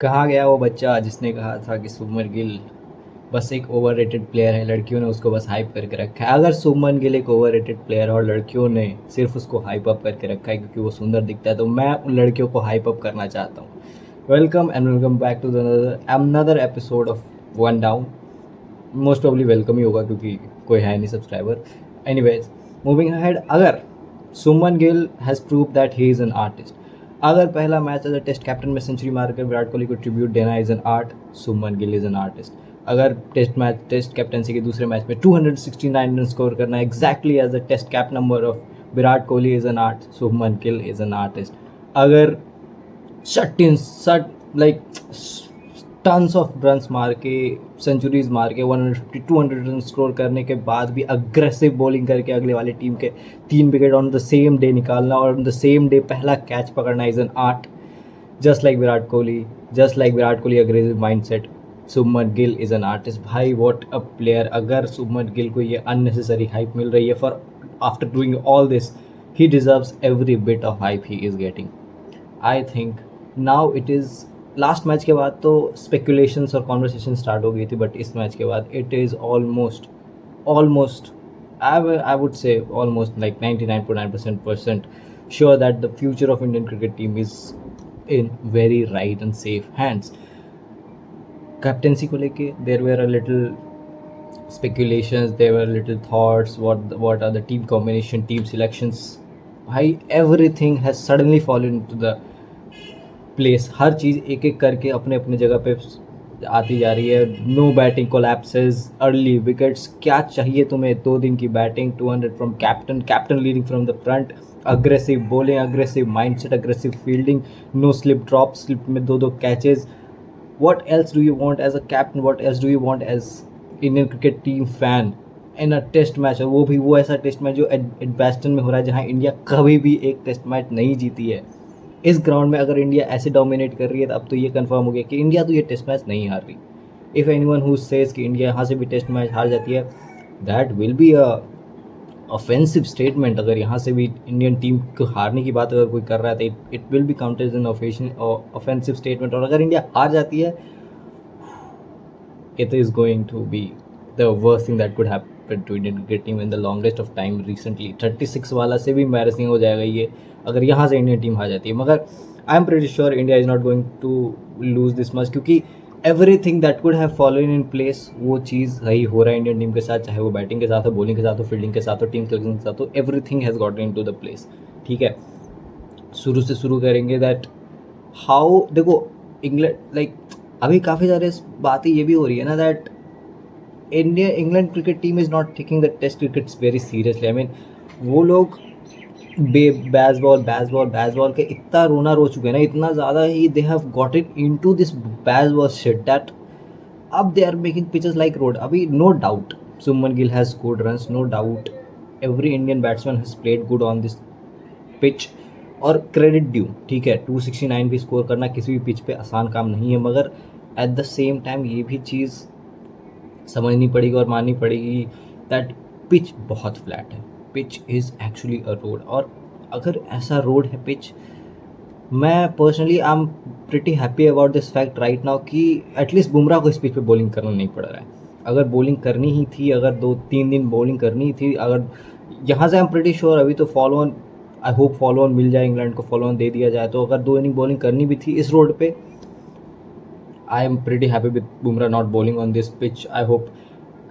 कहाँ गया वो बच्चा जिसने कहा था कि शुभमन गिल बस एक ओवररेटेड प्लेयर है, लड़कियों ने उसको बस हाइप करके रखा है। अगर शुभमन गिल एक ओवररेटेड प्लेयर है और लड़कियों ने सिर्फ उसको हाइप अप करके रखा है क्योंकि वो सुंदर दिखता है, तो मैं उन लड़कियों को हाइप अप करना चाहता हूँ। Welcome and welcome back to another episode of one down. Most probably welcome ही होगा क्योंकि कोई है नहीं सब्सक्राइबर। एनीवेज, मूविंग अहेड, अगर Suman Gill has prove that he is an artist. अगर पहला match as a test captain में सेंचुरी मारकर विराट कोहली को ट्रिब्यूट देना is an art, Suman Gill is an artist. अगर टेस्ट कैप्टनसी के दूसरे मैच में 269 रन स्कोर करना exactly as a test cap number of Virat Kohli is an art, Shubman Gill is an artist. अगर लाइक टन्स ऑफ रन्स मार के, सेंचुरीज मार के 150 200 रन स्कोर करने के बाद भी अग्रेसिव बॉलिंग करके अगले वाले टीम के 3 wicket on the same day निकालना और ऑन द सेम डे पहला कैच पकड़ना is an art. Just like Virat Kohli aggressive mindset, Shubman Gill is an artist. भाई व्हाट अ प्लेयर। अगर शुभमन गिल को ये अननेसेसरी हाइप मिल रही है for after doing all this, he deserves every bit of hype he is getting. I think now it is, last match के बाद तो speculations और कॉन्वर्सेशन स्टार्ट हो गई थी, बट इस मैच के बाद it is almost I would say almost like 99.9% sure that the future of Indian cricket team is in very right and safe hands. Captaincy को लेके there were a little speculations, there were little thoughts, what are the team combination, team selections. भाई everything has suddenly fallen into the place. हर चीज़ एक एक करके अपने अपने जगह पे आती जा रही है। No batting collapses, early wickets, क्या चाहिए तुम्हें? 2 दिन की batting, 200 from captain leading from the front, aggressive bowling, aggressive mindset, aggressive fielding, no slip drop, slip में 2-2 catches. What else do you want as a captain? What else do you want as Indian cricket team fan in a test match? और वो ऐसा test match जो एडबेस्टन में हो रहा है, जहाँ इंडिया कभी भी एक टेस्ट मैच नहीं जीती है। इस ग्राउंड में अगर इंडिया ऐसे डोमिनेट कर रही है, तो अब तो ये कंफर्म हो गया कि इंडिया तो ये टेस्ट मैच नहीं हार रही। इफ़ एनीवन हु सेज कि इंडिया यहाँ से भी टेस्ट मैच हार जाती है, that will be a offensive statement. अगर यहाँ से भी इंडियन टीम को हारने की बात अगर कोई कर रहा है, तो it will be counted an offensive statement. और अगर इंडिया हार जाती है, it is going to be the worst thing that could happen to Indian cricket team in the longest of time recently. 36 वाला से भी embarrassing हो जाएगा ये अगर यहाँ से इंडियन टीम हार जाती है। मगर I am pretty sure India is not going to lose this much, क्योंकि everything that could have fallen in place, वो चीज़ सही हो रहा है इंडियन टीम के साथ, चाहे वो बैटिंग के साथ हो, बॉलिंग के साथ हो, फील्डिंग के साथ हो, टीम सिलेक्शन के साथ हो। Everything has got into the place. ठीक है, शुरू से शुरू करेंगे दैट हाउ, देखो इंग्लैंड लाइक अभी काफ़ी सारे बातें ये भी हो रही है ना that England cricket team is not taking the test crickets very seriously. I mean वो लोग बैस बॉल के इतना रोना रो चुके हैं ना, इतना ज़्यादा ही they have got it into this bazball shit that अब they are making pitches like road. अभी no doubt Shubman Gill has scored runs, no doubt every Indian batsman has played good on this pitch, और credit due. ठीक है, 269 भी score करना किसी भी pitch पे आसान काम नहीं है, मगर एट द सेम टाइम ये भी चीज़ समझनी पड़ेगी और माननी पड़ेगी दैट पिच बहुत फ्लैट है। Pitch is actually a road, और अगर ऐसा रोड है पिच, मैं personally I am pretty happy about this fact right now कि एटलीस्ट बुमराह को इस पिच पे बॉलिंग करना नहीं पड़ रहा है। अगर बॉलिंग करनी ही थी, अगर 2-3 दिन बॉलिंग करनी थी, अगर यहाँ से आई एम प्रिटी श्योर अभी तो follow on, I hope follow on मिल जाए, इंग्लैंड को फॉलो ऑन दे दिया जाए, तो अगर 2 इनिंग बॉलिंग करनी भी थी इस रोड पे, I am pretty happy with Bumrah not bowling on this pitch. I hope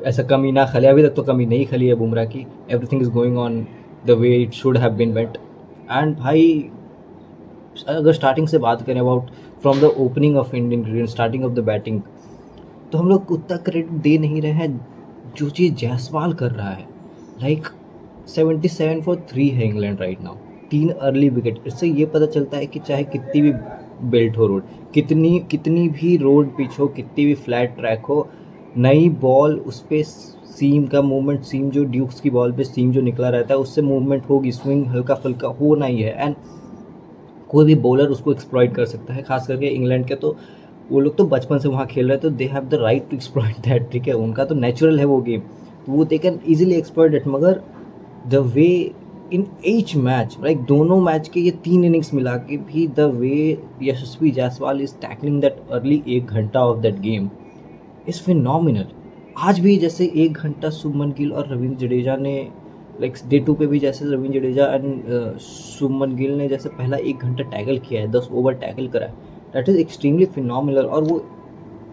ऐसा कमी ना खले, अभी तक तो कमी नहीं खली है बुमराह की। Everything is going on the way it should have been went. And भाई अगर स्टार्टिंग से बात करें about from the opening of Indian cricket, starting of the batting, तो हम लोग उतना क्रेडिट दे नहीं रहे हैं जो चीज़ जायसवाल कर रहा है। लाइक 77 फॉर 3 है England right now, 3 early wicket. इससे ये पता चलता है कि चाहे कितनी भी बेल्ट हो रोड, कितनी भी रोड पिच हो, कितनी भी फ्लैट ट्रैक हो, नई बॉल उस पर सीम का मूवमेंट, सीम जो ड्यूक्स की बॉल पे सीम जो निकला रहता है उससे मूवमेंट होगी, स्विंग हल्का फुल्का होना ही है। एंड कोई भी बॉलर उसको एक्सप्लॉइट कर सकता है, खास करके इंग्लैंड के तो वो लोग तो बचपन से वहाँ खेल रहे हैं, तो they have the right to exploit that. ठीक है, उनका तो नेचुरल है वो गेम, तो वो they can easily exploit it. मगर the way in each match, like दोनों मैच के ये 3 इनिंग्स मिला के भी the way Yashasvi Jaiswal is tackling that early 1 घंटा of that game is phenomenal. आज भी जैसे 1 घंटा शुभमन गिल और रवींद्र जडेजा ने, लाइक डे 2 पे भी जैसे रवींद्र जडेजा एंड शुभमन गिल ने जैसे पहला 1 घंटा टैकल किया है, 10 ओवर टैकल करा है, दैट इज़ एक्सट्रीमली फिनोमिनल। और वो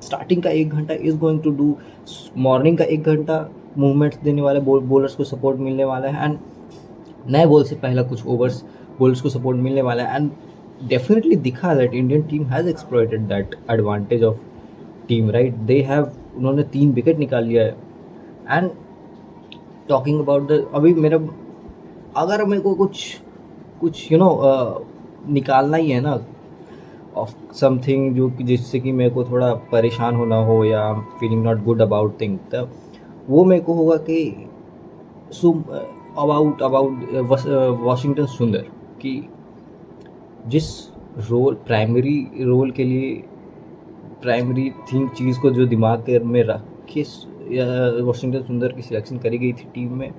स्टार्टिंग का 1 घंटा is going to do, morning का 1 घंटा मूवमेंट्स देने वाले बॉलर्स को सपोर्ट मिलने वाला है, एंड नए बॉल से पहला कुछ ओवर्स बॉलर्स को सपोर्ट मिलने वाला है, एंड डेफिनेटली दिखा that Indian team has exploited that advantage of team, right. They have, उन्होंने 3 विकेट निकाल लिया है। एंड टॉकिंग अबाउट द, अभी मेरा, अगर मेरे को कुछ निकालना ही है ना ऑफ समथिंग जो कि जिससे कि मेरे को थोड़ा परेशान होना हो या feeling not good about thing, तब वो मेरे को होगा कि अबाउट वाशिंगटन सुंदर कि जिस प्राइमरी रोल के लिए, प्राइमरी थिंग चीज़ को जो दिमाग के में रख के वाशिंगटन सुंदर की सिलेक्शन करी गई थी टीम में,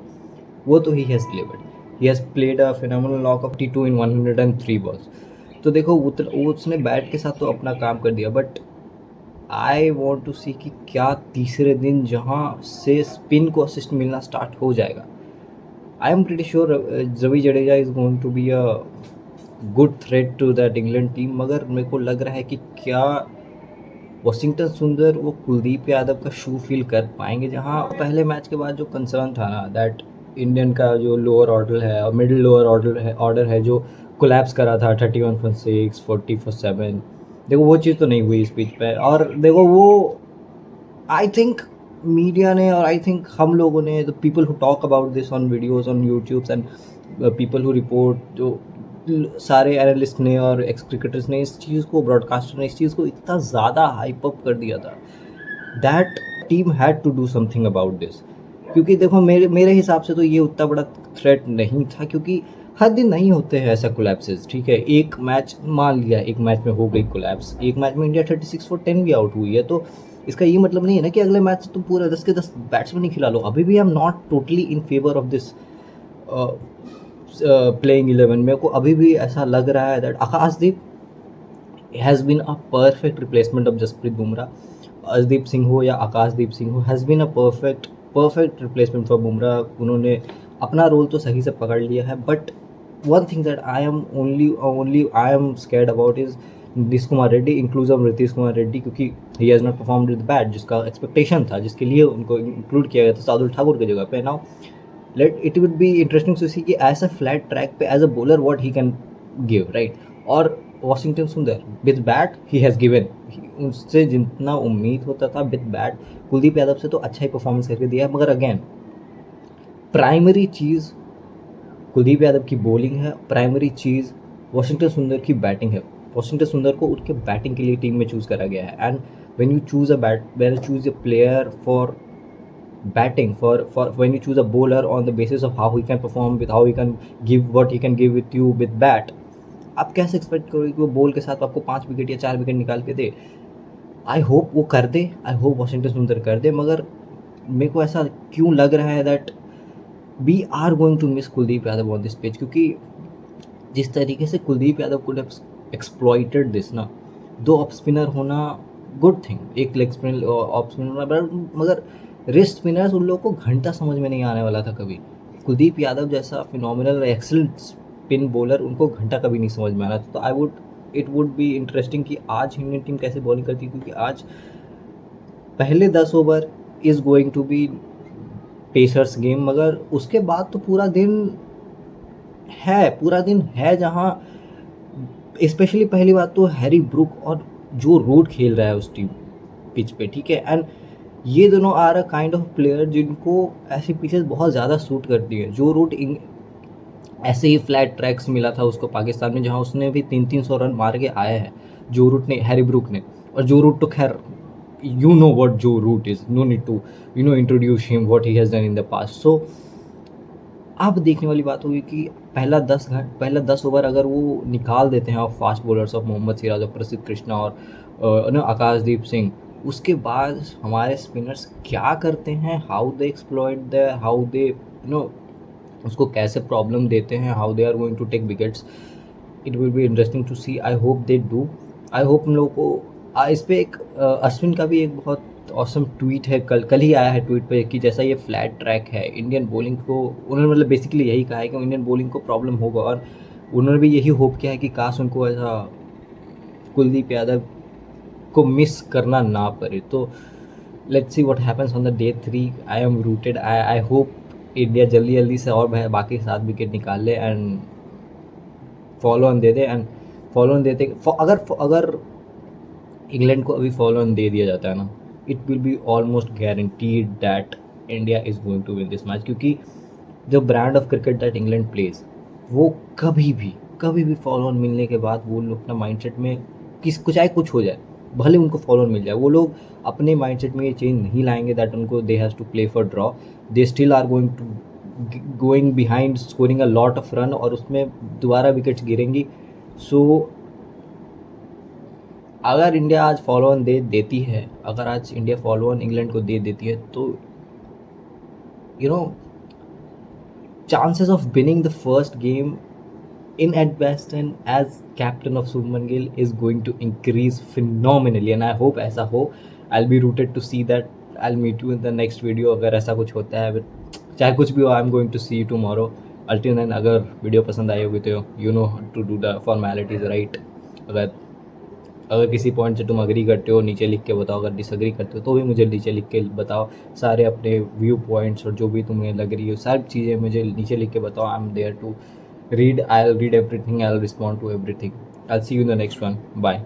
वो तो he has delivered. He has played a phenomenal knock off 52 in 103 balls. तो देखो उसने बैट के साथ तो अपना काम कर दिया, but I want to see कि क्या तीसरे दिन जहाँ से स्पिन को असिस्ट मिलना स्टार्ट हो जाएगा, I am pretty sure Ravi Jadeja is going to be a good threat to that England team. मगर मेरे को लग रहा है कि क्या वाशिंगटन सुंदर वो कुलदीप यादव का शू फील कर पाएंगे, जहाँ पहले मैच के बाद जो कंसर्न था ना दैट इंडियन का जो लोअर ऑर्डर है और मिडिल लोअर ऑर्डर है जो कोलैप्स करा था 31 for 6, 40 for 7, देखो वो चीज़ तो नहीं हुई इस पिच पे। और देखो वो आई थिंक मीडिया ने, और आई थिंक हम लोगों ने, the people who talk about this on videos on YouTubes and people who report, जो सारे एनालिस्ट ने और एक्स क्रिकेटर्स ने इस चीज़ को, ब्रॉडकास्टर ने इस चीज़ को इतना ज़्यादा हाइप अप कर दिया था that team had to do something about this. क्योंकि देखो मेरे हिसाब से तो ये उतना बड़ा थ्रेट नहीं था, क्योंकि हर दिन नहीं होते हैं ऐसा कोलैप्सेस, ठीक है। एक मैच मान लिया, एक मैच में हो गई कोलैप्स, एक मैच में इंडिया 36 for 10 भी आउट हुई है, तो इसका ये मतलब नहीं है ना कि अगले मैच तुम पूरा 10 के 10 बैट्समैन ही खिला लो। अभी भी I am not totally in favour of this playing 11। मेरे को अभी भी ऐसा लग रहा है that Akashdeep has been a perfect replacement of Jasprit Bumrah. Arshdeep Singh हो या आकाशदीप सिंह हो, has been a perfect replacement for Bumrah. उन्होंने अपना रोल तो सही से पकड़ लिया है, but one thing that I am scared about is Nitish Kumar Reddy, inclusive Nitish Kumar Reddy, क्योंकि he has not performed with bat, जिसका एक्सपेक्टेशन था, जिसके लिए उनको इंक्लूड किया गया था शार्दुल ठाकुर की जगह पे। Now it would be interesting to see कि एज अ फ्लैट ट्रैक पे as a bowler what he can give, right. और Washington Sundar with bat he has given, उससे जितना उम्मीद होता था विद बैट, कुलदीप यादव से तो अच्छा ही परफॉर्मेंस करके दिया है। मगर अगेन प्राइमरी चीज़ कुलदीप यादव की बॉलिंग है, प्राइमरी चीज़ वाशिंगटन सुंदर की बैटिंग है। वाशिंगटन सुंदर को उनके बैटिंग के लिए टीम में चूज़ करा गया है, and when you choose a player for batting, for when you choose a bowler on the basis of how he can perform, with how he can give, what he can give with you with bat, आप कैसे expect करोगे कि वो ball के साथ आपको 5 wicket या 4 wicket निकाल के दे। आई होप वो कर दे, आई होप वाशिंगटन सुंदर कर दे, मगर मेरे को ऐसा क्यों लग रहा है that we are going to miss Kuldeep Yadav on this pitch, क्योंकि जिस तरीके से Kuldeep Yadav could exploited this ना, 2 ऑफ स्पिनर होना गुड थिंग, एक लेग स्पिनर ऑफ स्पिनर, मगर रिस्ट स्पिनर्स उन लोगों को घंटा समझ में नहीं आने वाला था कभी। कुलदीप यादव जैसा फिनोमिनल एक्सेलेंट स्पिन बॉलर उनको घंटा कभी नहीं समझ में आना था। तो इट वुड बी इंटरेस्टिंग कि आज इंडियन टीम कैसे बॉलिंग करती है, क्योंकि आज पहले 10 over is going to be pacers game, मगर उसके बाद तो पूरा दिन है जहाँ स्पेशली पहली बात तो हैरी ब्रूक और जो रूट खेल रहा है उस टीम पिच पे, ठीक है। एंड ये दोनों are a kind of player जिनको ऐसी पिचेस बहुत ज़्यादा सूट करती है। जो रूट ऐसे ही फ्लैट ट्रैक्स मिला था उसको पाकिस्तान में, जहाँ उसने भी 300 रन मार के आया है जो रूट ने, हैरी ब्रूक ने। और जो रूट तो खैर you know what Joe Root is, no need to introduce him, what he has done in the past. So अब देखने वाली बात होगी कि पहला 10 ओवर अगर वो निकाल देते हैं और fast bowlers of Mohammed Siraj और प्रसिद्ध कृष्णा और आकाशदीप सिंह, उसके बाद हमारे स्पिनर्स क्या करते हैं, how they exploit the, how they उसको कैसे प्रॉब्लम देते हैं, how they are going to take wickets, it will be interesting to see. I hope they do. I hope हम लोगों को इस पे एक अश्विन का भी एक बहुत ऑसम ट्वीट है, कल ही आया है ट्वीट पे कि जैसा ये फ्लैट ट्रैक है इंडियन बॉलिंग को, उन्होंने मतलब बेसिकली यही कहा है कि इंडियन बॉलिंग को प्रॉब्लम होगा, और उन्होंने भी यही होप किया है कि काश उनको ऐसा कुलदीप यादव को मिस करना ना पड़े। तो let's see what happens on the day 3। I am rooted, I hope India जल्दी जल्दी से और बाकी 7 विकेट निकाल ले and follow on they they. And follow on देते अगर इंग्लैंड को अभी फॉलो ऑन दे दिया जाता है ना, it will be almost guaranteed that India is going to win this match, क्योंकि the brand of cricket that England plays, वो कभी भी फॉलो ऑन मिलने के बाद वो लोग अपना माइंडसेट में चाहे कुछ हो जाए, भले उनको फॉलो ऑन मिल जाए, वो लोग अपने माइंडसेट में ये चेंज नहीं लाएंगे दैट उनको they has to play for draw. They still are going behind scoring a lot of run, और उसमें दोबारा विकेट्स गिरेंगी। सो अगर इंडिया आज फॉलो ऑन देती है, अगर आज इंडिया फॉलो ऑन इंग्लैंड को दे देती है, तो you know chances of winning the first game in Edgbaston as captain of Shubman Gill is going to increase phenomenally, and I hope ऐसा हो। I'll be rooted to see that। I'll meet you in the next video अगर ऐसा कुछ होता है, चाहे कुछ भी हो, I'm going to see you tomorrow। Until then, अगर वीडियो पसंद आई होगी तो you know to do the formalities right। अगर किसी पॉइंट से तुम अग्री करते हो नीचे लिख के बताओ, अगर डिसअग्री करते हो तो भी मुझे नीचे लिख के बताओ। सारे अपने व्यू पॉइंट्स और जो भी तुम्हें लग रही हो सारी चीज़ें मुझे नीचे लिख के बताओ। I am there to read, I will read everything, I will respond to everything. I will see you in the next one. Bye.